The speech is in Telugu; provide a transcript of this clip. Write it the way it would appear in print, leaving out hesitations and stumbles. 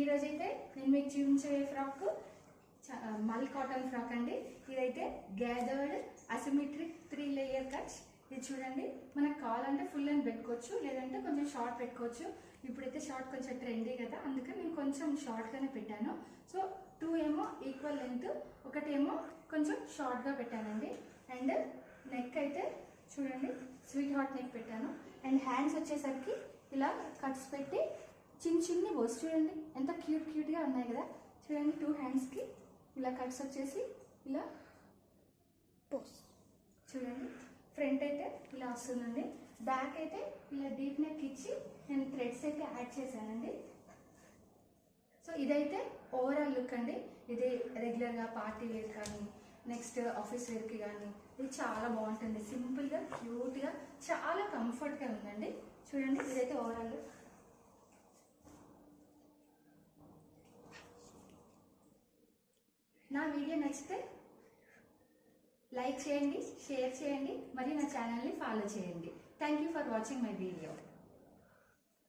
ఈ రోజైతే నేను మీకు చూపించే ఫ్రాక్ మల్ కాటన్ ఫ్రాక్ అండి. ఇదైతే గ్యాదర్డ్ అసిమెట్రిక్ 3 లేయర్ కట్స్. ఇది చూడండి, మనకు కావాలంటే ఫుల్ అని పెట్టుకోవచ్చు, లేదంటే కొంచెం షార్ట్ పెట్టుకోవచ్చు. ఇప్పుడైతే షార్ట్ కొంచెం ట్రెండీ కదా, అందుకని నేను కొంచెం షార్ట్గానే పెట్టాను. సో 2 ఏమో ఈక్వల్ లెంత్, ఒకటేమో కొంచెం షార్ట్గా పెట్టానండి. అండ్ నెక్ అయితే చూడండి స్వీట్ హార్ట్ నెక్ పెట్టాను. అండ్ హ్యాండ్స్ వచ్చేసరికి ఇలా కట్స్ పెట్టి చిన్ని బోస్ చూడండి ఎంత క్యూట్గా ఉన్నాయి కదా. చూడండి 2 హ్యాండ్స్కి ఇలా కట్స్ వచ్చేసి ఇలా బోస్ చూడండి. ఫ్రంట్ అయితే ఇలా వస్తుందండి. బ్యాక్ అయితే ఇలా డీప్ నెక్ ఇచ్చి నేను థ్రెడ్స్ అయితే యాడ్ చేశానండి. సో ఇదైతే ఓవరాల్ లుక్ అండి. ఇది రెగ్యులర్గా పార్టీ వేర్ కానీ నెక్స్ట్ ఆఫీస్ వేర్కి కానీ ఇది చాలా బాగుంటుంది. సింపుల్గా క్యూట్గా చాలా కంఫర్ట్గా ఉందండి. చూడండి ఇదైతే ఓవరాల్ లుక్. నా వీడియో నచ్చితే లైక్ చేయండి, షేర్ చేయండి, మరియు నా ఛానల్ని ఫాలో చేయండి. Thank you for watching my video.